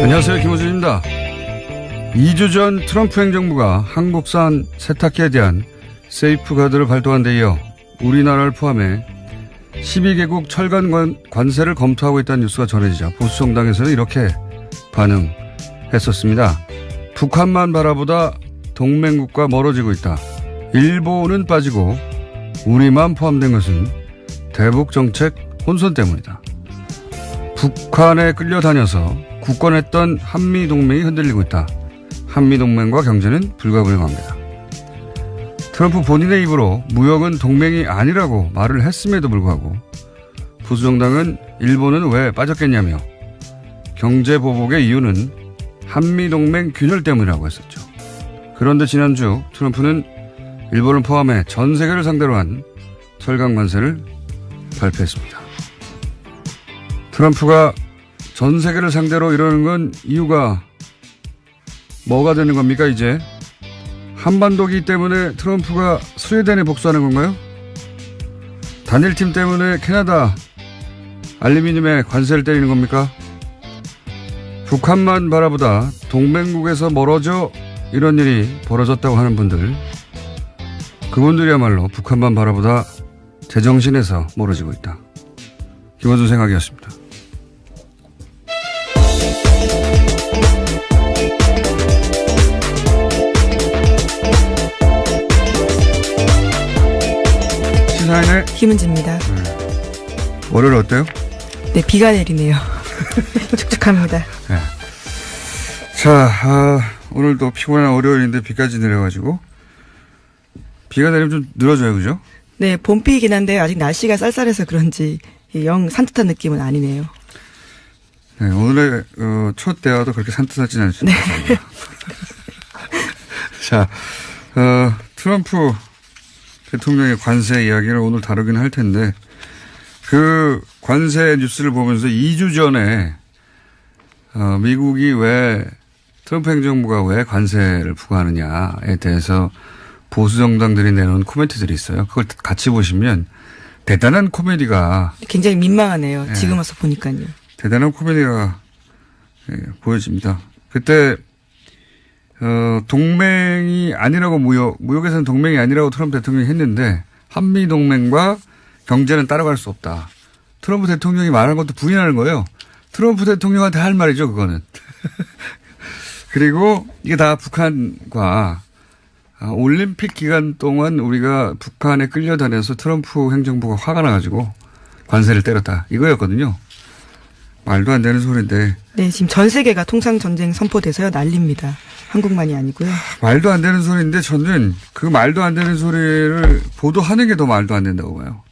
안녕하세요. 김호준입니다. 2주 전 트럼프 행정부가 한국산 세탁기에 대한 세이프가드를 발동한 데 이어 우리나라를 포함해 12개국 철강 관세를 검토하고 있다는 뉴스가 전해지자 보수 정당에서는 이렇게 반응했었습니다. 북한만 바라보다 동맹국과 멀어지고 있다. 일본은 빠지고 우리만 포함된 것은 대북 정책 혼선 때문이다. 북한에 끌려다녀서 굳건했던 한미동맹이 흔들리고 있다. 한미동맹과 경제는 불가분명합니다. 트럼프 본인의 입으로 무역은 동맹이 아니라고 말을 했음에도 불구하고 보수정당은 일본은 왜 빠졌겠냐며 경제 보복의 이유는 한미동맹 균열 때문이라고 했었죠. 그런데 지난주 트럼프는 일본을 포함해 전 세계를 상대로 한 철강 관세를 발표했습니다. 트럼프가 전 세계를 상대로 이러는 건 이유가 뭐가 되는 겁니까 이제? 한반도기 때문에 트럼프가 스웨덴에 복수하는 건가요? 단일팀 때문에 캐나다 알루미늄에 관세를 때리는 겁니까? 북한만 바라보다 동맹국에서 멀어져 이런 일이 벌어졌다고 하는 분들, 그분들이야말로 북한만 바라보다 제정신에서 멀어지고 있다. 김원준 생각이었습니다. 시사인의 김은지입니다. 월요일 어때요? 네, 비가 내리네요. 축축합니다. 네. 자, 오늘도 피곤한 월요일인데 비까지 내려가지고 비가 내리면 좀 늘어져요, 그죠? 네, 봄비이긴 한데 아직 날씨가 쌀쌀해서 그런지 영 산뜻한 느낌은 아니네요. 네, 오늘의 첫 대화도 그렇게 산뜻하진 않습니다. 네. 자, 트럼프 대통령의 관세 이야기를 오늘 다루긴 할 텐데 그 관세 뉴스를 보면서 2주 전에 미국이 왜 트럼프 행정부가 왜 관세를 부과하느냐에 대해서 보수 정당들이 내놓은 코멘트들이 있어요. 그걸 같이 보시면 대단한 코미디가 굉장히 민망하네요. 네. 지금 와서 보니까요. 대단한 코미디가 보여집니다. 그때 동맹이 아니라고 무역에서는 동맹이 아니라고 트럼프 대통령이 했는데 한미동맹과 경제는 따라갈 수 없다. 트럼프 대통령이 말한 것도 부인하는 거예요. 트럼프 대통령한테 할 말이죠, 그거는. 그리고 이게 다 북한과 올림픽 기간 동안 우리가 북한에 끌려다녀서 트럼프 행정부가 화가 나가지고 관세를 때렸다. 이거였거든요. 말도 안 되는 소리인데. 네, 지금 전 세계가 통상전쟁 선포돼서요. 난립니다. 한국만이 아니고요. 말도 안 되는 소리인데 저는 그 말도 안 되는 소리를 보도하는 게 더 말도 안 된다고 봐요.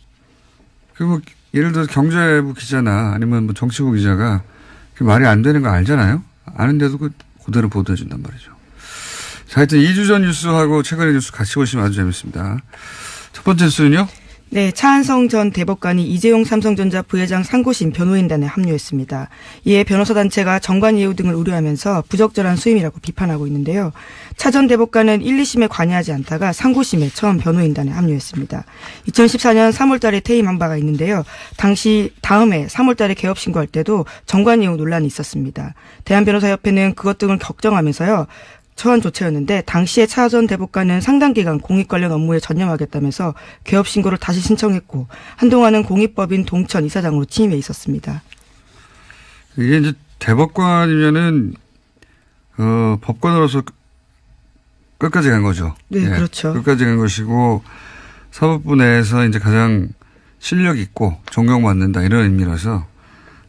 그리고 예를 들어서 경제부 기자나 아니면 뭐 정치부 기자가 그 말이 안 되는 거 알잖아요. 아는데도 그대로 보도해 준단 말이죠. 자, 하여튼 2주 전 뉴스하고 최근의 뉴스 같이 보시면 아주 재밌습니다. 첫 번째 뉴스는요? 네, 차한성 전 대법관이 이재용 삼성전자 부회장 상고심 변호인단에 합류했습니다. 이에 변호사 단체가 정관 예우 등을 우려하면서 부적절한 수임이라고 비판하고 있는데요. 차 전 대법관은 1, 2심에 관여하지 않다가 상고심에 처음 변호인단에 합류했습니다. 2014년 3월 달에 퇴임한 바가 있는데요. 다음해 3월 달에 개업 신고할 때도 정관 예우 논란이 있었습니다. 대한변호사협회는 그것 등을 걱정하면서요. 처한 조처였는데 당시에 차 전 대법관은 상당 기간 공익 관련 업무에 전념하겠다면서 개업 신고를 다시 신청했고 한동안은 공익법인 동천 이사장으로 취임해 있었습니다. 이게 이제 대법관이면은 법관으로서 끝까지 간 거죠. 네, 예, 그렇죠. 끝까지 간 것이고 사법부 내에서 이제 가장 실력 있고 존경받는다 이런 의미라서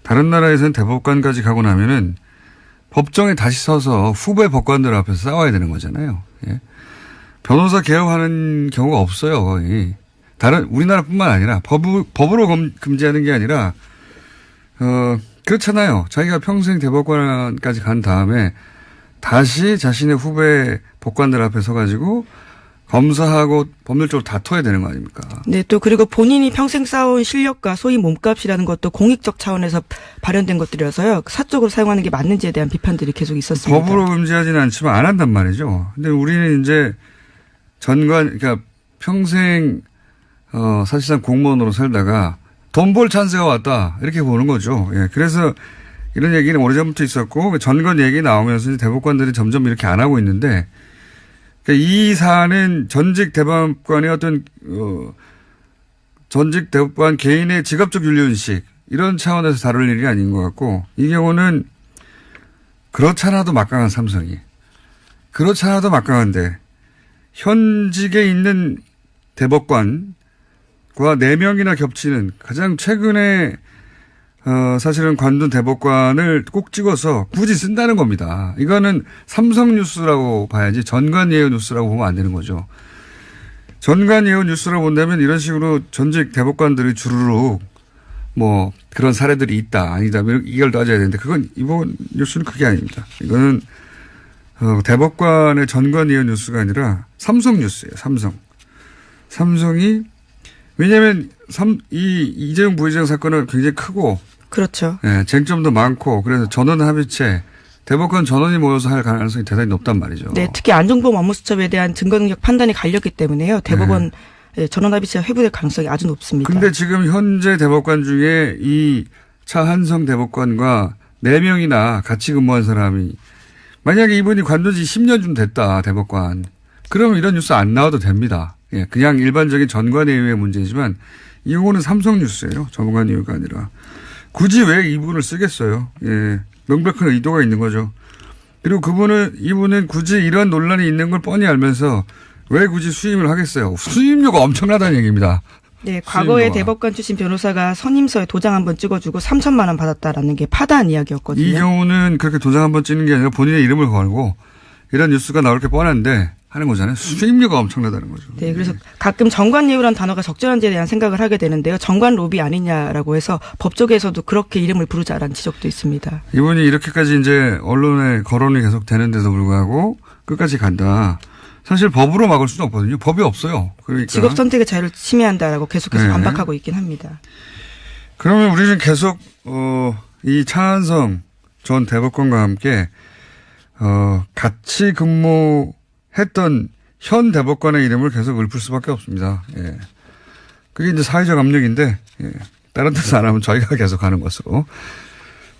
다른 나라에서는 대법관까지 가고 나면은 법정에 다시 서서 후배 법관들 앞에서 싸워야 되는 거잖아요. 예. 변호사 개업하는 경우가 없어요. 거의. 우리나라뿐만 아니라 법으로 금지하는 게 아니라 그렇잖아요. 자기가 평생 대법관까지 간 다음에 다시 자신의 후배 법관들 앞에 서가지고 검사하고 법률적으로 다퉈야 되는 거 아닙니까? 네, 또 그리고 본인이 평생 쌓아온 실력과 소위 몸값이라는 것도 공익적 차원에서 발현된 것들이라서요. 사적으로 사용하는 게 맞는지에 대한 비판들이 계속 있었습니다. 법으로 금지하지는 않지만 안 한단 말이죠. 근데 우리는 이제 그러니까 평생 사실상 공무원으로 살다가 돈 벌 찬스가 왔다 이렇게 보는 거죠. 예, 그래서 이런 얘기는 오래전부터 있었고 전건 얘기 나오면서 이제 대법관들이 점점 이렇게 안 하고 있는데 그러니까 이 사안은 전직 대법관의 어떤 전직 대법관 개인의 직업적 윤리의식 이런 차원에서 다룰 일이 아닌 것 같고 이 경우는 그렇잖아도 막강한 삼성이 그렇잖아도 막강한데 현직에 있는 대법관과 4명이나 겹치는 가장 최근에 사실은 관둔 대법관을 꼭 찍어서 굳이 쓴다는 겁니다. 이거는 삼성뉴스라고 봐야지 전관예우 뉴스라고 보면 안 되는 거죠. 전관예우 뉴스라고 본다면 이런 식으로 전직 대법관들이 주르륵 뭐 그런 사례들이 있다 아니다 이걸 따져야 되는데 그건 이번 뉴스는 그게 아닙니다. 이거는 대법관의 전관예우 뉴스가 아니라 삼성뉴스예요. 삼성이 왜냐하면 이재용 부회장 사건은 굉장히 크고 그렇죠. 예, 쟁점도 많고 그래서 전원 합의체 대법관 전원이 모여서 할 가능성이 대단히 높단 말이죠. 네, 특히 안종범 업무수첩에 대한 증거 능력 판단이 갈렸기 때문에요. 대법원 전원 합의체가 회부될 가능성이 아주 높습니다. 그런데 지금 현재 대법관 중에 이 차한성 대법관과 4명이나 같이 근무한 사람이 만약에 이분이 관둔 지 10년 좀 됐다 대법관. 그러면 이런 뉴스 안 나와도 됩니다. 예, 그냥 일반적인 전관예우의 문제지만 이거는 삼성뉴스예요. 전관예우가 아니라. 굳이 왜 이분을 쓰겠어요. 예, 명백한 의도가 있는 거죠. 그리고 이분은 굳이 이런 논란이 있는 걸 뻔히 알면서 왜 굳이 수임을 하겠어요. 수임료가 엄청나다는 얘기입니다. 네, 과거에 대법관 출신 변호사가 선임서에 도장 한번 찍어주고 3천만 원 받았다라는 게 파다한 이야기였거든요. 이 경우는 그렇게 도장 한번 찍는 게 아니라 본인의 이름을 걸고 이런 뉴스가 나올 게 뻔한데 하는 거잖아요. 수임료가 엄청나다는 거죠. 네, 그래서 가끔 정관예우란 단어가 적절한지에 대한 생각을 하게 되는데요. 정관 로비 아니냐라고 해서 법조계에서도 그렇게 이름을 부르자라는 지적도 있습니다. 이분이 이렇게까지 이제 언론에 거론이 계속 되는데도 불구하고 끝까지 간다. 사실 법으로 막을 수는 없거든요. 법이 없어요. 그러니까. 직업 선택의 자유를 침해한다라고 계속해서 반박하고 있긴 합니다. 그러면 우리는 계속 이 차한성 전 대법관과 함께 같이 근무했던 현 대법관의 이름을 계속 읊을 수밖에 없습니다. 예. 그게 이제 사회적 압력인데 다른 데서 안 하면 저희가 계속 하는 것으로.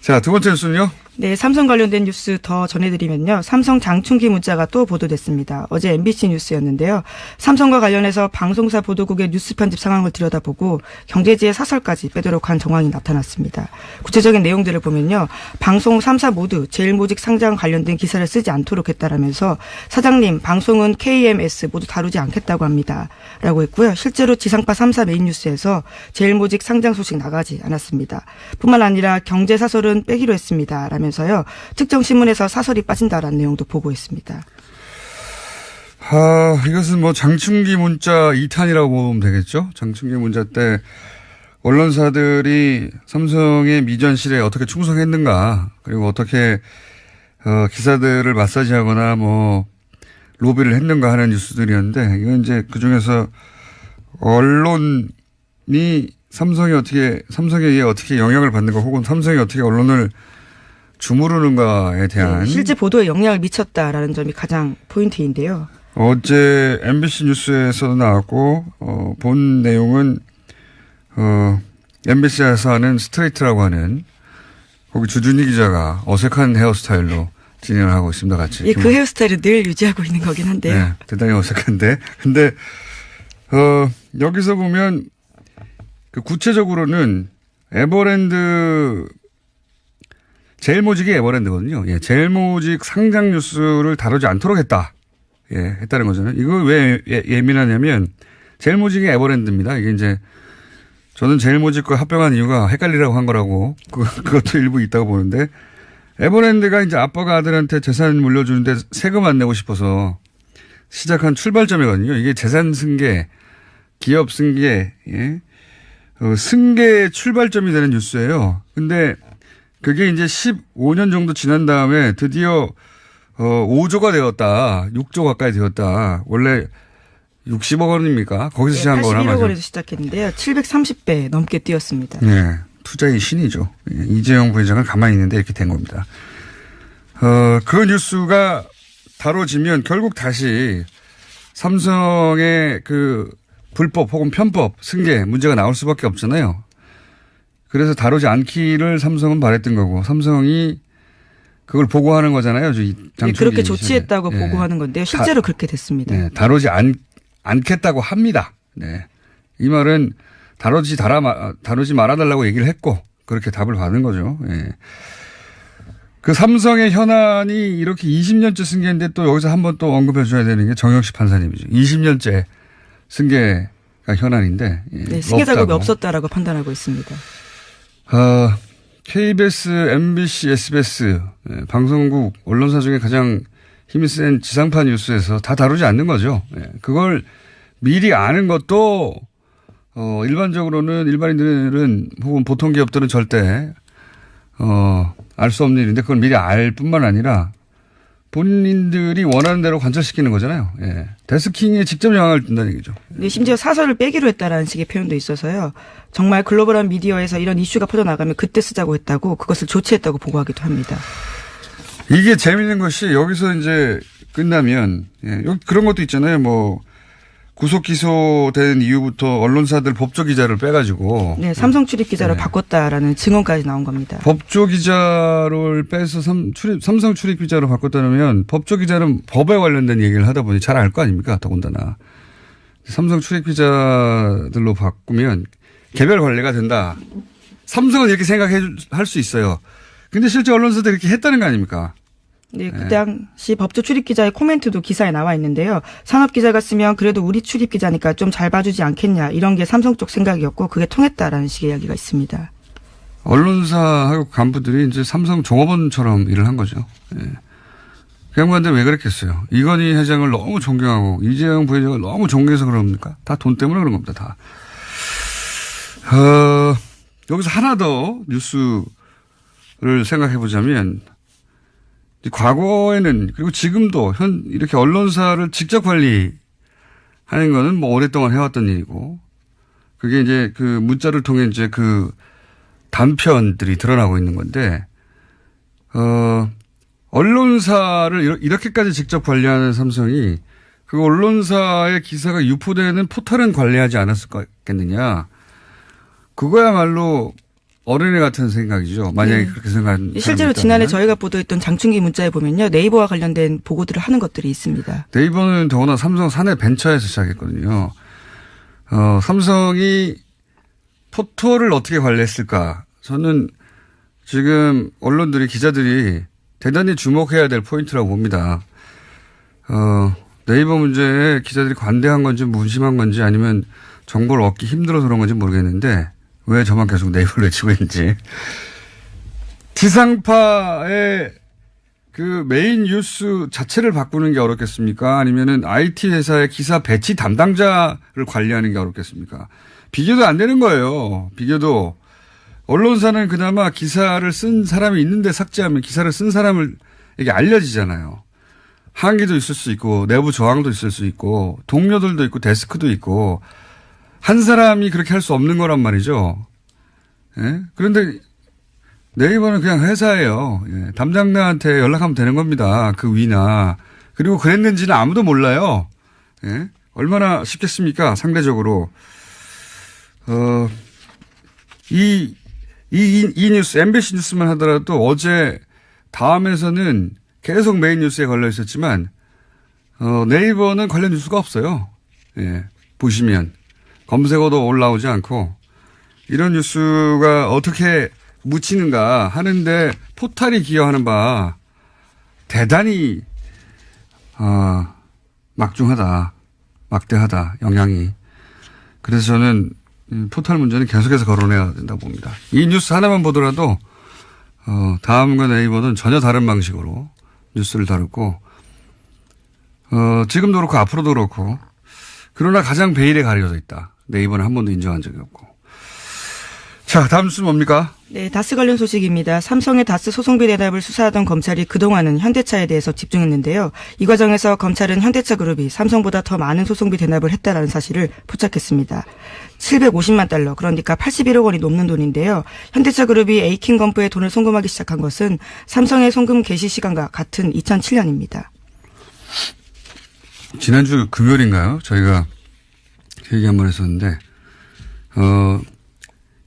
자, 두 번째 뉴스는요. 네, 삼성 관련된 뉴스 더 전해드리면요. 삼성 장충기 문자가 또 보도됐습니다. 어제 MBC 뉴스였는데요. 삼성과 관련해서 방송사 보도국의 뉴스 편집 상황을 들여다보고 경제지의 사설까지 빼도록 한 정황이 나타났습니다. 구체적인 내용들을 보면요. 방송 3사 모두 제일모직 상장 관련된 기사를 쓰지 않도록 했다라면서 사장님 방송은 KMS 모두 다루지 않겠다고 합니다. 라고 했고요. 실제로 지상파 3사 메인 뉴스에서 제일모직 상장 소식 나가지 않았습니다. 뿐만 아니라 경제사설은 빼기로 했습니다. 라면서요. 특정 신문에서 사설이 빠진다라는 내용도 보고했습니다. 이것은 뭐 장충기 문자 2탄이라고 보면 되겠죠. 장충기 문자 때 언론사들이 삼성의 미전실에 어떻게 충성했는가 그리고 어떻게 기사들을 마사지하거나 뭐 로비를 했는가 하는 뉴스들이었는데 이건 이제 그중에서 언론이 삼성에 의해 어떻게 영향을 받는가 혹은 삼성이 어떻게 언론을 주무르는가에 대한. 네, 실제 보도에 영향을 미쳤다라는 점이 가장 포인트인데요. 어제 MBC 뉴스에서도 나왔고 본 내용은 MBC에서 하는 스트레이트라고 하는 거기 주준희 기자가 어색한 헤어스타일로 진행을 하고 있습니다. 같이. 예, 그 헤어스타일을 늘 유지하고 있는 거긴 한데요. 네, 대단히 어색한데. 근데 여기서 보면 그 구체적으로는 에버랜드 제일모직이 에버랜드거든요. 예, 제일모직 상장 뉴스를 다루지 않도록 했다. 예, 했다는 거잖아요. 이거 왜 예민하냐면 제일모직이 에버랜드입니다. 이게 이제 저는 제일모직과 합병한 이유가 헷갈리라고 한 거라고 그것도 일부 있다고 보는데 에버랜드가 이제 아빠가 아들한테 재산 물려주는데 세금 안 내고 싶어서 시작한 출발점이거든요. 이게 재산 승계, 기업 승계, 예. 승계의 출발점이 되는 뉴스예요. 근데 그게 이제 15년 정도 지난 다음에 드디어 5조가 되었다. 6조 가까이 되었다. 원래 60억 원입니까? 거기서 시작한 거나 맞아요. 81억 원에서 시작했는데요. 730배 넘게 뛰었습니다. 네. 투자의 신이죠. 예, 이재용 부회장은 가만히 있는데 이렇게 된 겁니다. 그 뉴스가 다뤄지면 결국 다시 삼성의 그 불법 혹은 편법 승계 문제가 나올 수밖에 없잖아요. 그래서 다루지 않기를 삼성은 바랬던 거고 삼성이 그걸 보고하는 거잖아요. 네, 그렇게 조치했다고 예. 보고하는 건데요. 실제로 그렇게 됐습니다. 네, 다루지 않겠다고 합니다. 네. 이 말은 다루지 말아달라고 얘기를 했고 그렇게 답을 받은 거죠. 예. 그 삼성의 현안이 이렇게 20년째 승계인데 또 여기서 한번 또 언급해 줘야 되는 게 정영식 판사님이죠. 20년째 승계가 현안인데. 예. 네, 승계 작업이 없었다라고 판단하고 있습니다. KBS, MBC, SBS 방송국 언론사 중에 가장 힘이 센 지상파 뉴스에서 다 다루지 않는 거죠. 예. 그걸 미리 아는 것도 일반적으로는 일반인들은 혹은 보통 기업들은 절대 알 수 없는 일인데 그걸 미리 알 뿐만 아니라 본인들이 원하는 대로 관철시키는 거잖아요. 예. 데스킹에 직접 영향을 준다는 얘기죠. 네, 심지어 사설을 빼기로 했다라는 식의 표현도 있어서요. 정말 글로벌한 미디어에서 이런 이슈가 퍼져나가면 그때 쓰자고 했다고 그것을 조치했다고 보고하기도 합니다. 이게 재밌는 것이 여기서 이제 끝나면 그런 것도 있잖아요. 뭐 구속 기소된 이후부터 언론사들 법조 기자를 빼가지고 네, 삼성 출입 기자로 바꿨다라는 증언까지 나온 겁니다. 법조 기자를 빼서 삼성 출입 기자로 바꿨다면 법조 기자는 법에 관련된 얘기를 하다 보니 잘 알 거 아닙니까? 더군다나 삼성 출입 기자들로 바꾸면 개별 관리가 된다. 삼성은 이렇게 생각할 수 있어요. 근데 실제 언론사들이 이렇게 했다는 거 아닙니까? 네, 그 당시 법조 출입 기자의 코멘트도 기사에 나와 있는데요. 산업 기자가 쓰면 그래도 우리 출입 기자니까 좀 잘 봐주지 않겠냐 이런 게 삼성 쪽 생각이었고 그게 통했다라는 식의 이야기가 있습니다. 언론사하고 간부들이 이제 삼성 종업원처럼 일을 한 거죠. 예. 그 양반들 왜 그랬겠어요? 이건희 회장을 너무 존경하고 이재용 부회장을 너무 존경해서 그럽니까? 다 돈 때문에 그런 겁니다. 다. 여기서 하나 더 뉴스를 생각해 보자면 과거에는 그리고 지금도 이렇게 언론사를 직접 관리하는 거는 뭐 오랫동안 해왔던 일이고 그게 이제 그 문자를 통해 이제 그 단편들이 드러나고 있는 건데 언론사를 이렇게까지 직접 관리하는 삼성이 그 언론사의 기사가 유포되는 포털은 관리하지 않았을 거겠느냐. 그거야말로 어린애 같은 생각이죠. 만약에 그렇게 생각하는 실제로 지난해 저희가 보도했던 장충기 문자에 보면요. 네이버와 관련된 보고들을 하는 것들이 있습니다. 네이버는 더구나 삼성 사내 벤처에서 시작했거든요. 삼성이 포털을 어떻게 관리했을까. 저는 지금 언론들이 기자들이 대단히 주목해야 될 포인트라고 봅니다. 네이버 문제에 기자들이 관대한 건지 무심한 건지 아니면 정보를 얻기 힘들어서 그런 건지 모르겠는데 왜 저만 계속 네이버를 외치고 있는지. 지상파의 그 메인 뉴스 자체를 바꾸는 게 어렵겠습니까? 아니면은 IT 회사의 기사 배치 담당자를 관리하는 게 어렵겠습니까? 비교도 안 되는 거예요. 비교도. 언론사는 그나마 기사를 쓴 사람이 있는데 삭제하면 기사를 쓴 사람에게 알려지잖아요. 항의도 있을 수 있고 내부 저항도 있을 수 있고 동료들도 있고 데스크도 있고 한 사람이 그렇게 할 수 없는 거란 말이죠. 예? 그런데 네이버는 그냥 회사예요. 예. 담당자한테 연락하면 되는 겁니다. 그 위나. 그리고 그랬는지는 아무도 몰라요. 예? 얼마나 쉽겠습니까? 상대적으로. 이 뉴스, MBC 뉴스만 하더라도 어제 다음에서는 계속 메인 뉴스에 걸려 있었지만, 네이버는 관련 뉴스가 없어요. 예. 보시면. 검색어도 올라오지 않고, 이런 뉴스가 어떻게 묻히는가 하는데 포탈이 기여하는 바 대단히, 막중하다. 막대하다. 영향이. 그래서 저는 포털 문제는 계속해서 거론해야 된다고 봅니다. 이 뉴스 하나만 보더라도, 다음과 네이버는 전혀 다른 방식으로 뉴스를 다루고, 지금도 그렇고 앞으로도 그렇고, 그러나 가장 베일에 가려져 있다. 네이버는 한 번도 인정한 적이 없고. 자, 다음 뉴스 뭡니까? 네, 다스 관련 소식입니다. 삼성의 다스 소송비 대납을 수사하던 검찰이 그동안은 현대차에 대해서 집중했는데요. 이 과정에서 검찰은 현대차 그룹이 삼성보다 더 많은 소송비 대납을 했다라는 사실을 포착했습니다. 750만 달러, 그러니까 81억 원이 넘는 돈인데요. 현대차 그룹이 에이킹 건프에 돈을 송금하기 시작한 것은 삼성의 송금 개시 시간과 같은 2007년입니다. 지난주 금요일인가요? 저희가 그 얘기 한번 했었는데,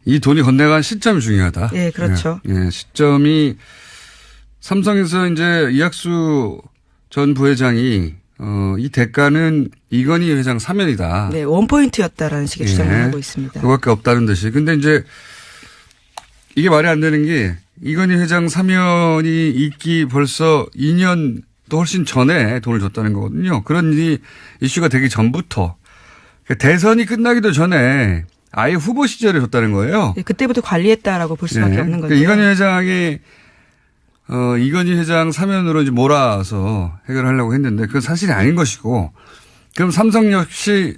이 돈이 건네간 시점이 중요하다. 네, 그렇죠. 예, 시점이 삼성에서 이제 이학수 전 부회장이 이 대가는 이건희 회장 사면이다. 네, 원포인트였다라는 식의 주장을 하고 있습니다. 그거밖에 없다는 듯이. 근데 이제 이게 말이 안 되는 게 이건희 회장 사면이 있기 벌써 2년 또 훨씬 전에 돈을 줬다는 거거든요. 그런 일이 이슈가 되기 전부터 대선이 끝나기도 전에 아예 후보 시절에 줬다는 거예요. 네, 그때부터 관리했다라고 볼 수밖에 없는 거죠. 이건희 회장이 이건희 회장 사면으로 이제 몰아서 해결하려고 했는데 그건 사실이 아닌 것이고 그럼 삼성 역시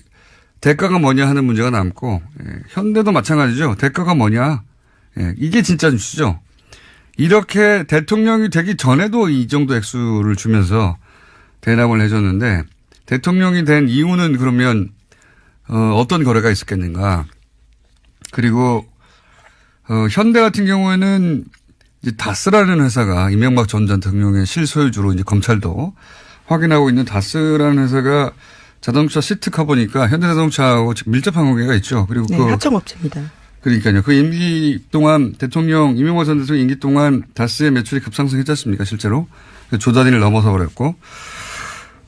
대가가 뭐냐 하는 문제가 남고 현대도 마찬가지죠. 대가가 뭐냐. 이게 진짜 뉴스죠. 이렇게 대통령이 되기 전에도 이 정도 액수를 주면서 대납을 해줬는데 대통령이 된 이유는 그러면 어떤 거래가 있었겠는가. 그리고 현대 같은 경우에는 이제 다스라는 회사가 이명박 전 대통령의 실소유주로 이제 검찰도 확인하고 있는 다스라는 회사가 자동차 시트카 보니까 현대자동차하고 밀접한 관계가 있죠. 그리고 네, 하청업체입니다. 그러니까요. 그 임기 동안 대통령 이명박 전 대통령 임기 동안 다스의 매출이 급상승했지 않습니까? 실제로 조단위를 넘어서 버렸고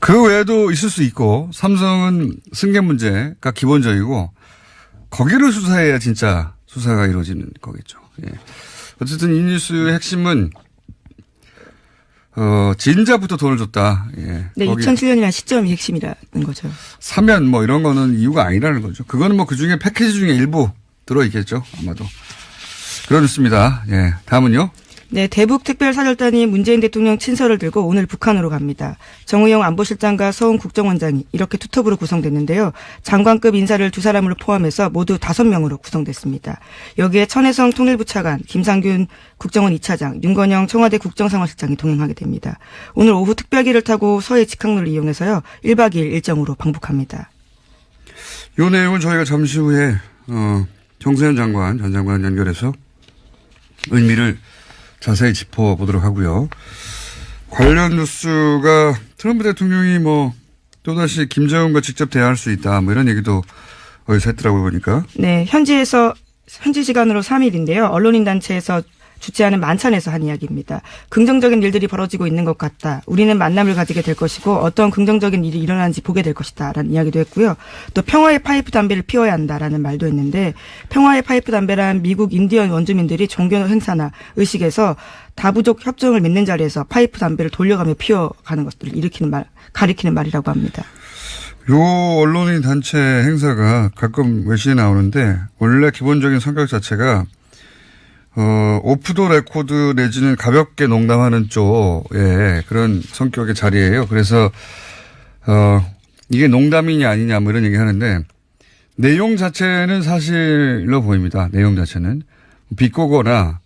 그 외에도 있을 수 있고 삼성은 승계 문제가 기본적이고 거기를 수사해야 진짜 수사가 이루어지는 거겠죠. 예. 어쨌든 이 뉴스의 핵심은 진짜부터 돈을 줬다. 예. 네, 2007년이라는 시점이 핵심이라는 거죠. 사면 뭐 이런 거는 이유가 아니라는 거죠. 그거는 뭐 그중에 패키지 중에 일부 들어있겠죠. 아마도. 그런 뉴스입니다. 예. 다음은요. 네, 대북 특별사절단이 문재인 대통령 친서를 들고 오늘 북한으로 갑니다. 정의용 안보실장과 서훈 국정원장이 이렇게 투톱으로 구성됐는데요. 장관급 인사를 두 사람을 포함해서 모두 5명으로 구성됐습니다. 여기에 천혜성 통일부 차관, 김상균 국정원 2차장, 윤건영 청와대 국정상황실장이 동행하게 됩니다. 오늘 오후 특별기를 타고 서해 직항로를 이용해서요. 1박 2일 일정으로 방북합니다. 이 내용은 저희가 잠시 후에 정세현 장관, 전 장관 연결해서 의미를 자세히 짚어보도록 하고요. 관련 뉴스가 트럼프 대통령이 뭐 또다시 김정은과 직접 대화할 수 있다 뭐 이런 얘기도 어디서 했더라고요 보니까. 네, 현지 시간으로 3일인데요. 언론인 단체에서 주최하는 만찬에서 한 이야기입니다. 긍정적인 일들이 벌어지고 있는 것 같다. 우리는 만남을 가지게 될 것이고 어떤 긍정적인 일이 일어나는지 보게 될 것이다. 라는 이야기도 했고요. 또 평화의 파이프 담배를 피워야 한다라는 말도 했는데 평화의 파이프 담배란 미국 인디언 원주민들이 종교 행사나 의식에서 다부족 협정을 맺는 자리에서 파이프 담배를 돌려가며 피워가는 것들을 가리키는 말이라고 합니다. 요 언론인 단체 행사가 가끔 외신에 나오는데 원래 기본적인 성격 자체가 오프 더 레코드 내지는 가볍게 농담하는 쪽의 그런 성격의 자리예요. 그래서 이게 농담이냐 아니냐 뭐 이런 얘기 하는데 내용 자체는 사실로 보입니다. 내용 자체는 비꼬거나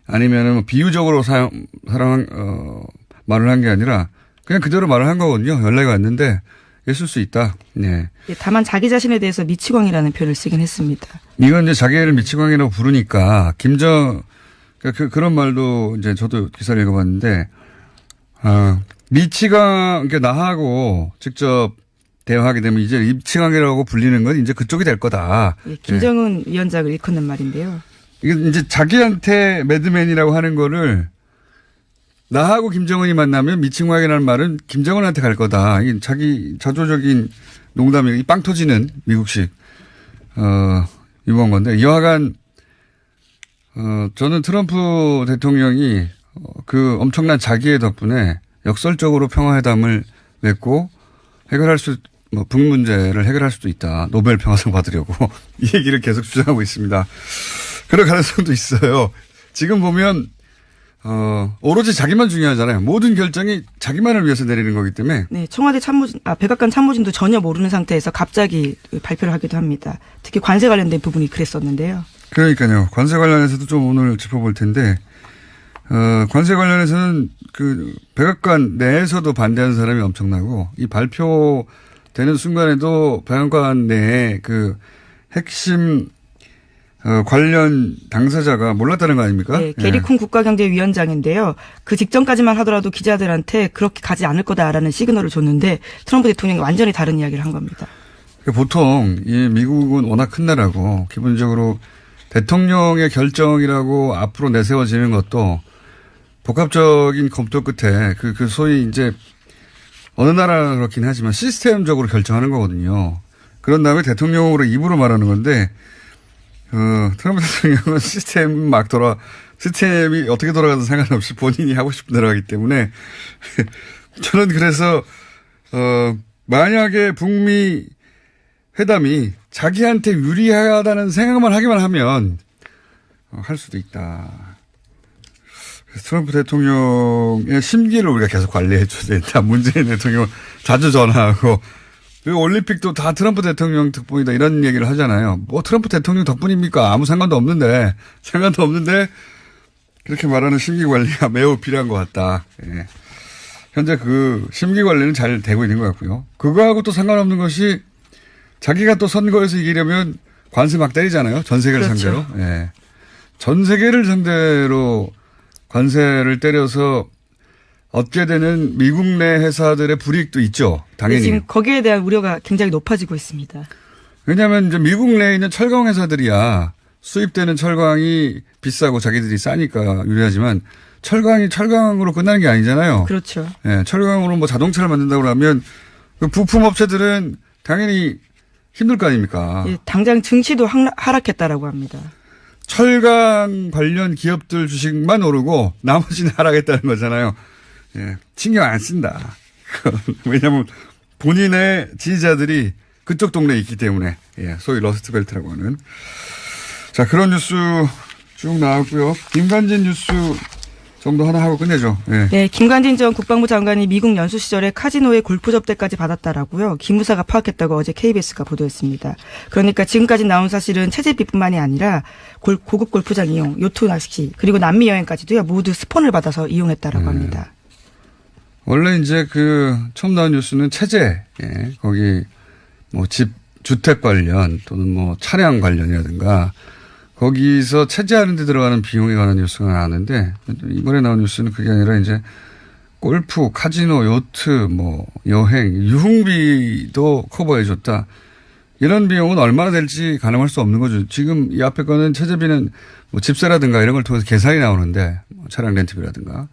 아니면은 뭐 비유적으로 말을 한 게 아니라 그냥 그대로 말을 한 거거든요. 연락이 왔는데 있을 수 있다. 네. 다만 자기 자신에 대해서 미치광이라는 표현을 쓰긴 했습니다. 이건 이제 자기를 미치광이라고 부르니까 그런 말도 이제 저도 기사를 읽어봤는데 미치광 그러니까 나하고 직접 대화하게 되면 이제 미치광이라고 불리는 건 이제 그쪽이 될 거다. 예, 김정은 위원장을 일컫는 말인데요. 이게 이제 자기한테 매드맨이라고 하는 거를 나하고 김정은이 만나면 미친광이라는 말은 김정은한테 갈 거다. 이게 자기 자조적인 농담이 빵 터지는 미국식 이번 건데 여하간 저는 트럼프 대통령이 그 엄청난 자기의 덕분에 역설적으로 평화회담을 맺고 북 문제를 해결할 수도 있다. 노벨 평화상 받으려고 이 얘기를 계속 주장하고 있습니다. 그럴 가능성도 있어요. 지금 보면 오로지 자기만 중요하잖아요. 모든 결정이 자기만을 위해서 내리는 거기 때문에. 네, 청와대 백악관 참모진도 전혀 모르는 상태에서 갑자기 발표를 하기도 합니다. 특히 관세 관련된 부분이 그랬었는데요. 그러니까요. 관세 관련해서도 좀 오늘 짚어볼 텐데, 관세 관련해서는 그 백악관 내에서도 반대하는 사람이 엄청나고, 이 발표되는 순간에도 백악관 내에 그 핵심 관련 당사자가 몰랐다는 거 아닙니까? 네, 게리콘 국가경제위원장인데요. 그 직전까지만 하더라도 기자들한테 그렇게 가지 않을 거다라는 시그널을 줬는데 트럼프 대통령이 완전히 다른 이야기를 한 겁니다. 보통 이 미국은 워낙 큰 나라고 기본적으로 대통령의 결정이라고 앞으로 내세워지는 것도 복합적인 검토 끝에 그 소위 이제 어느 나라는 그렇긴 하지만 시스템적으로 결정하는 거거든요. 그런 다음에 대통령으로 입으로 말하는 건데, 트럼프 대통령은 시스템이 어떻게 돌아가든 상관없이 본인이 하고 싶은 대로 하기 때문에 저는 그래서, 만약에 북미 회담이 자기한테 유리하다는 생각만 하기만 하면 할 수도 있다. 그래서 트럼프 대통령의 심기를 우리가 계속 관리해 줘야 된다. 문재인 대통령 자주 전화하고 그리고 올림픽도 다 트럼프 대통령 덕분이다 이런 얘기를 하잖아요. 뭐 트럼프 대통령 덕분입니까? 아무 상관도 없는데 그렇게 말하는 심기 관리가 매우 필요한 것 같다. 예. 현재 그 심기 관리는 잘 되고 있는 것 같고요. 그거하고 또 상관없는 것이 자기가 또 선거에서 이기려면 관세 막 때리잖아요. 전 세계를 그렇죠. 상대로. 예. 전 세계를 상대로 관세를 때려서 얻게 되는 미국 내 회사들의 불이익도 있죠. 당연히. 지금 거기에 대한 우려가 굉장히 높아지고 있습니다. 왜냐하면 이제 미국 내에 있는 철강 회사들이야 수입되는 철강이 비싸고 자기들이 싸니까 유리하지만 철강이 철강으로 끝나는 게 아니잖아요. 그렇죠. 예, 철강으로 뭐 자동차를 만든다고 하면 그 부품 업체들은 당연히 힘들 거 아닙니까? 예, 당장 증시도 하락했다라고 합니다. 철강 관련 기업들 주식만 오르고 나머지는 하락했다는 거잖아요. 예, 신경 안 쓴다. 왜냐하면 본인의 지지자들이 그쪽 동네에 있기 때문에 예, 소위 러스트벨트라고 하는. 자, 그런 뉴스 쭉 나왔고요. 김관진 뉴스 정도 하나 하고 끝내죠. 예. 네, 김관진 전 국방부 장관이 미국 연수 시절에 카지노에 골프 접대까지 받았다라고요. 기무사가 파악했다고 어제 KBS가 보도했습니다. 그러니까 지금까지 나온 사실은 체제비뿐만이 아니라 고급 골프장 이용, 요트 낚시 그리고 남미 여행까지도요. 모두 스폰을 받아서 이용했다라고 합니다. 원래 이제 처음 나온 뉴스는 체제, 예, 거기 뭐 주택 관련 또는 뭐 차량 관련이라든가 거기서 체제하는 데 들어가는 비용에 관한 뉴스가 나왔는데 이번에 나온 뉴스는 그게 아니라 이제 골프, 카지노, 요트, 뭐 여행, 유흥비도 커버해 줬다. 이런 비용은 얼마나 될지 가늠할 수 없는 거죠. 지금 이 앞에 거는 체제비는 뭐 집세라든가 이런 걸 통해서 계산이 나오는데 뭐 차량 렌트비라든가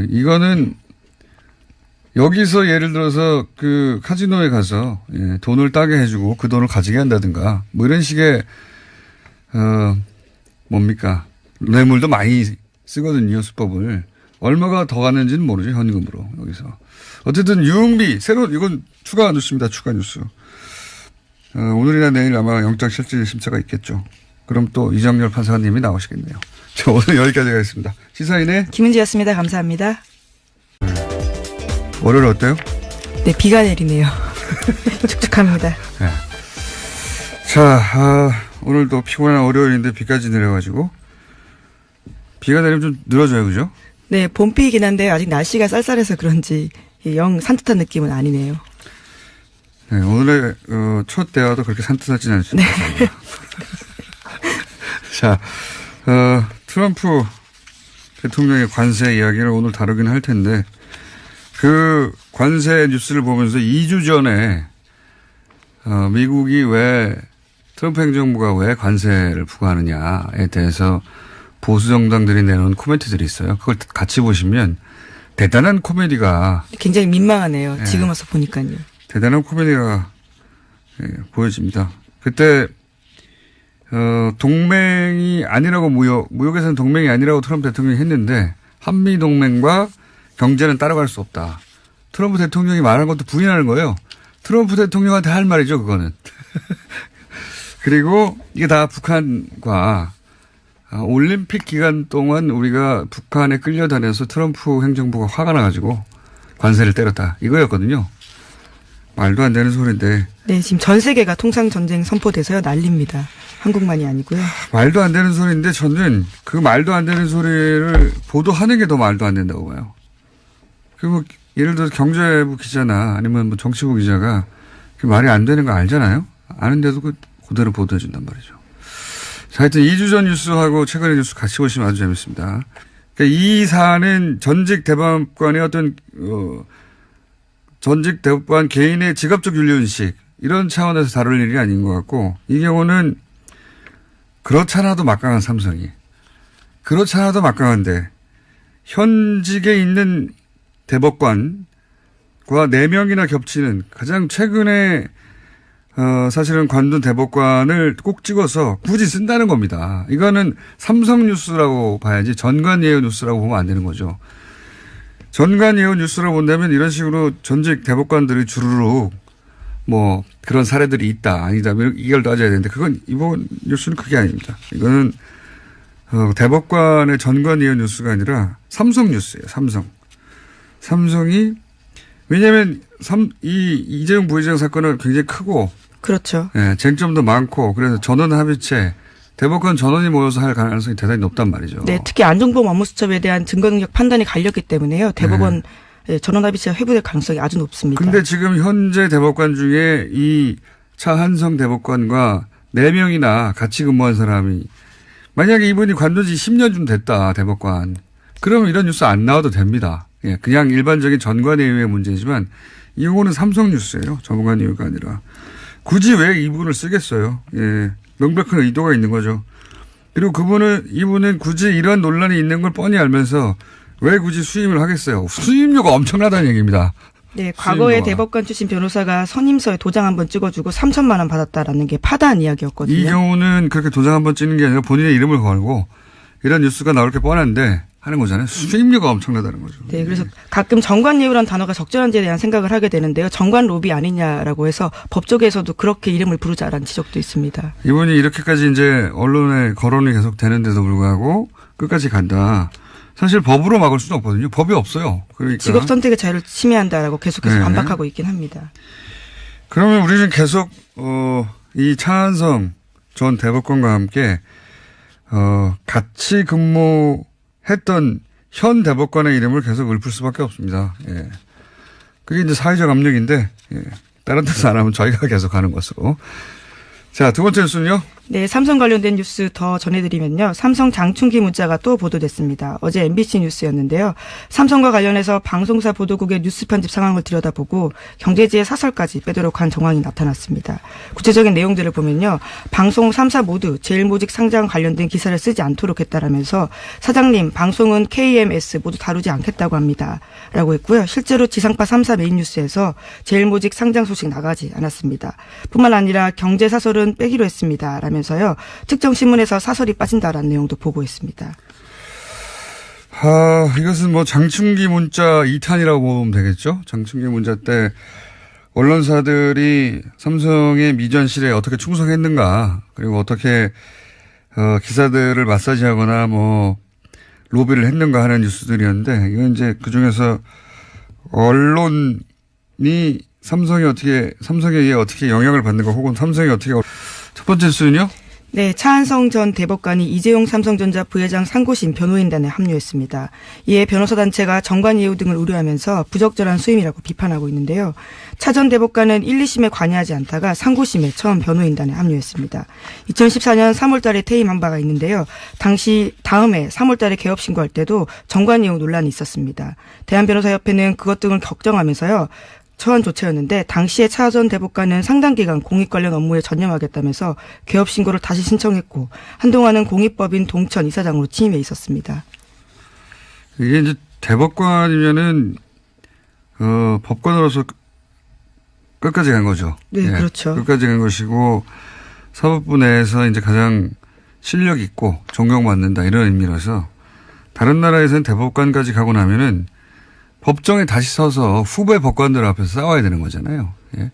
이거는 여기서 예를 들어서 카지노에 가서 예, 돈을 따게 해주고 그 돈을 가지게 한다든가 뭐 이런 식의 뭡니까? 뇌물도 많이 쓰거든요, 수법을. 얼마가 더 가는지는 모르죠, 현금으로, 여기서. 어쨌든, 유흥비, 이건 추가 뉴스입니다, 추가 뉴스. 오늘이나 내일 아마 영장실질심사가 있겠죠. 그럼 또 이정열 판사님이 나오시겠네요. 자, 오늘 여기까지 하겠습니다. 시사인의 김은지였습니다. 감사합니다. 월요일 어때요? 네, 비가 내리네요. 축축합니다. 네. 자, 오늘도 피곤한 월요일인데 비까지 내려가지고 비가 내리면 좀 늘어져요, 그죠? 네, 봄비이긴 한데 아직 날씨가 쌀쌀해서 그런지 영 산뜻한 느낌은 아니네요. 네, 오늘의 첫 대화도 그렇게 산뜻하지는 않습니다. 네. 자, 트럼프 대통령의 관세 이야기를 오늘 다루긴 할 텐데 그 관세 뉴스를 보면서 2주 전에 미국이 트럼프 행정부가 왜 관세를 부과하느냐에 대해서 보수 정당들이 내놓은 코멘트들이 있어요. 그걸 같이 보시면 대단한 코미디가 굉장히 민망하네요. 네. 지금 와서 보니까요. 대단한 코미디가 보여집니다. 그때 동맹이 아니라고 무역에서는 동맹이 아니라고 트럼프 대통령이 했는데 한미 동맹과 경제는 따라갈 수 없다. 트럼프 대통령이 말한 것도 부인하는 거예요. 트럼프 대통령한테 할 말이죠, 그거는. 그리고 이게 다 북한과 올림픽 기간 동안 우리가 북한에 끌려다녀서 트럼프 행정부가 화가 나가지고 관세를 때렸다. 이거였거든요. 말도 안 되는 소리인데. 네, 지금 전 세계가 통상전쟁 선포돼서요. 난립니다. 한국만이 아니고요. 말도 안 되는 소리인데 저는 그 말도 안 되는 소리를 보도하는 게 더 말도 안 된다고 봐요. 그리고 예를 들어서 경제부 기자나 아니면 뭐 정치부 기자가 그 말이 안 되는 거 알잖아요. 아는데도 그대로 보도해 준단 말이죠. 자, 하여튼 2주 전 뉴스하고 최근의 뉴스 같이 보시면 아주 재밌습니다. 그러니까 이 사안은 전직 대법관의 전직 대법관 개인의 직업적 윤리의식 이런 차원에서 다룰 일이 아닌 것 같고 이 경우는 그렇잖아도 막강한 삼성이. 그렇잖아도 막강한데 현직에 있는 대법관과 4명이나 겹치는 가장 최근에 사실은 관둔 대법관을 꼭 찍어서 굳이 쓴다는 겁니다. 이거는 삼성뉴스라고 봐야지 전관예우 뉴스라고 보면 안 되는 거죠. 전관예우 뉴스라고 본다면 이런 식으로 전직 대법관들이 주르륵 뭐 그런 사례들이 있다 아니다 이걸 따져야 되는데 그건 이번 뉴스는 그게 아닙니다. 이거는 대법관의 전관예우 뉴스가 아니라 삼성뉴스예요. 삼성이 왜냐하면 이재용 부회장 사건은 굉장히 크고 그렇죠. 예, 쟁점도 많고 그래서 전원 합의체 대법관 전원이 모여서 할 가능성이 대단히 높단 말이죠. 네, 특히 안종범 업무수첩에 대한 증거 능력 판단이 갈렸기 때문에요. 대법원 전원 합의체가 회부될 가능성이 아주 높습니다. 근데 지금 현재 대법관 중에 이 차한성 대법관과 4명이나 같이 근무한 사람이 만약에 이분이 관둔 지 10년쯤 됐다 대법관. 그러면 이런 뉴스 안 나와도 됩니다. 예, 그냥 일반적인 전관예우의 문제지만 이거는 삼성뉴스예요. 전관예우가 아니라. 굳이 왜 이분을 쓰겠어요. 예, 명백한 의도가 있는 거죠. 그리고 이분은 굳이 이런 논란이 있는 걸 뻔히 알면서 왜 굳이 수임을 하겠어요. 수임료가 엄청나다는 얘기입니다. 네, 과거에 대법관 출신 변호사가 선임서에 도장 한번 찍어주고 3천만 원 받았다라는 게 파다한 이야기였거든요. 이 경우는 그렇게 도장 한번 찍는 게 아니라 본인의 이름을 걸고 이런 뉴스가 나올 게 뻔한데 하는 거잖아요. 수임료가 엄청나다는 거죠. 네, 그래서 가끔 정관예우라는 단어가 적절한지에 대한 생각을 하게 되는데요. 정관 로비 아니냐라고 해서 법조계에서도 그렇게 이름을 부르자라는 지적도 있습니다. 이분이 이렇게까지 이제 언론에 거론이 계속 되는데도 불구하고 끝까지 간다. 사실 법으로 막을 수는 없거든요. 법이 없어요. 그러니까. 직업 선택의 자유를 침해한다라고 계속해서 반박하고 있긴 합니다. 그러면 우리는 계속 이 차한성 전 대법관과 함께 같이 근무했던 현 대법관의 이름을 계속 읊을 수밖에 없습니다. 예. 그게 이제 사회적 압력인데 다른 데서 안 하면 저희가 계속 하는 것으로. 자, 두 번째 뉴스는요. 네, 삼성 관련된 뉴스 더 전해드리면요. 삼성 장충기 문자가 또 보도됐습니다. 어제 MBC 뉴스였는데요. 삼성과 관련해서 방송사 보도국의 뉴스 편집 상황을 들여다보고 경제지의 사설까지 빼도록 한 정황이 나타났습니다. 구체적인 내용들을 보면요. 방송 3사 모두 제일모직 상장 관련된 기사를 쓰지 않도록 했다라면서 사장님 방송은 KMS 모두 다루지 않겠다고 합니다. 라고 했고요. 실제로 지상파 3사 메인 뉴스에서 제일모직 상장 소식 나가지 않았습니다. 뿐만 아니라 경제사설은 빼기로 했습니다. 면서요. 특정 신문에서 사설이 빠진다라는 내용도 보고했습니다. 이것은 뭐 장충기 문자 2탄이라고 보면 되겠죠. 장충기 문자 때 언론사들이 삼성의 미전실에 어떻게 충성했는가 그리고 어떻게 기사들을 마사지하거나 뭐 로비를 했는가 하는 뉴스들이었는데 이건 이제 그중에서 언론이 삼성에 의해 어떻게 영향을 받는가 혹은 삼성이 어떻게 첫 번째 뉴스는요? 네, 차한성 전 대법관이 이재용 삼성전자 부회장 상고심 변호인단에 합류했습니다. 이에 변호사 단체가 정관예우 등을 우려하면서 부적절한 수임이라고 비판하고 있는데요. 차 전 대법관은 1, 2심에 관여하지 않다가 상고심에 처음 변호인단에 합류했습니다. 2014년 3월 달에 퇴임한 바가 있는데요. 다음해 3월 달에 개업 신고할 때도 정관예우 논란이 있었습니다. 대한변호사협회는 그것 등을 걱정하면서요. 처한 조처였는데 당시에 차 전 대법관은 상당 기간 공익 관련 업무에 전념하겠다면서 개업 신고를 다시 신청했고 한동안은 공익법인 동천 이사장으로 취임해 있었습니다. 이게 이제 대법관이면은 법관으로서 끝까지 간 거죠. 네, 그렇죠. 끝까지 간 것이고 사법부 내에서 이제 가장 실력 있고 존경받는다 이런 의미라서 다른 나라에서는 대법관까지 가고 나면은 법정에 다시 서서 후배 법관들 앞에서 싸워야 되는 거잖아요. 예.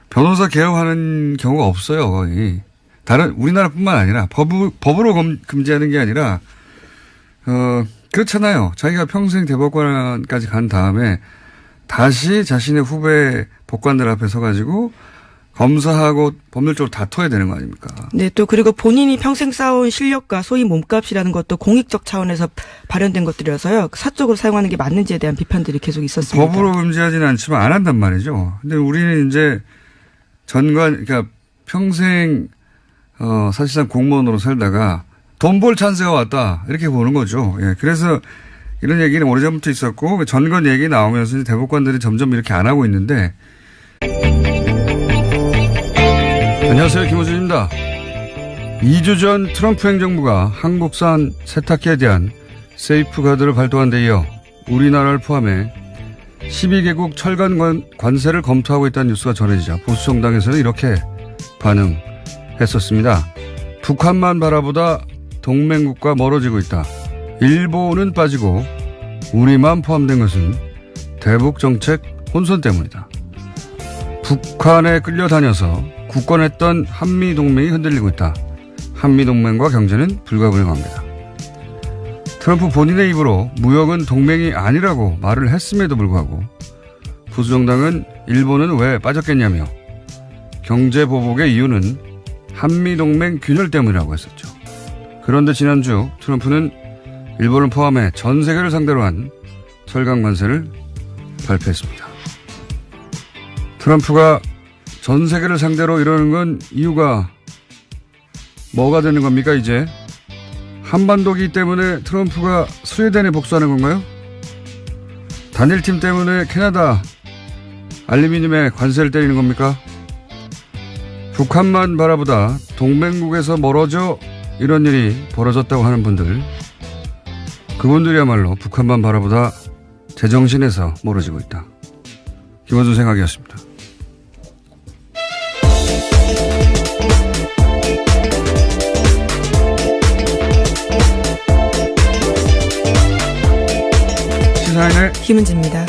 변호사 개업하는 경우가 없어요. 거의. 우리나라뿐만 아니라 법으로 금지하는 게 아니라 그렇잖아요. 자기가 평생 대법관까지 간 다음에 다시 자신의 후배 법관들 앞에 서가지고 검사하고 법률적으로 다퉈야 되는 거 아닙니까? 네, 또 그리고 본인이 평생 쌓아온 실력과 소위 몸값이라는 것도 공익적 차원에서 발현된 것들이라서요. 사적으로 사용하는 게 맞는지에 대한 비판들이 계속 있었습니다. 법으로 금지하지는 않지만 안 한단 말이죠. 근데 우리는 이제 그러니까 평생 사실상 공무원으로 살다가 돈 벌 찬스가 왔다 이렇게 보는 거죠. 예, 그래서 이런 얘기는 오래전부터 있었고 전관 얘기 나오면서 이제 대법관들이 점점 이렇게 안 하고 있는데. 안녕하세요. 김호준입니다. 2주 전 트럼프 행정부가 한국산 세탁기에 대한 세이프가드를 발동한 데 이어 우리나라를 포함해 12개국 철강 관세를 검토하고 있다는 뉴스가 전해지자 보수 정당에서는 이렇게 반응했었습니다. 북한만 바라보다 동맹국과 멀어지고 있다. 일본은 빠지고 우리만 포함된 것은 대북 정책 혼선 때문이다. 북한에 끌려다녀서 굳건했던 한미동맹이 흔들리고 있다. 한미동맹과 경제는 불가분명합니다. 트럼프 본인의 입으로 무역은 동맹이 아니라고 말을 했음에도 불구하고 보수정당은 일본은 왜 빠졌겠냐며 경제보복의 이유는 한미동맹 균열 때문이라고 했었죠. 그런데 지난주 트럼프는 일본을 포함해 전 세계를 상대로 한 철강 관세를 발표했습니다. 트럼프가 전 세계를 상대로 이러는 건 이유가 뭐가 되는 겁니까 이제? 한반도기 때문에 트럼프가 스웨덴에 복수하는 건가요? 단일팀 때문에 캐나다 알루미늄에 관세를 때리는 겁니까? 북한만 바라보다 동맹국에서 멀어져 이런 일이 벌어졌다고 하는 분들, 그분들이야말로 북한만 바라보다 제정신에서 멀어지고 있다. 김원준 생각이었습니다. 시사인의 김은지입니다.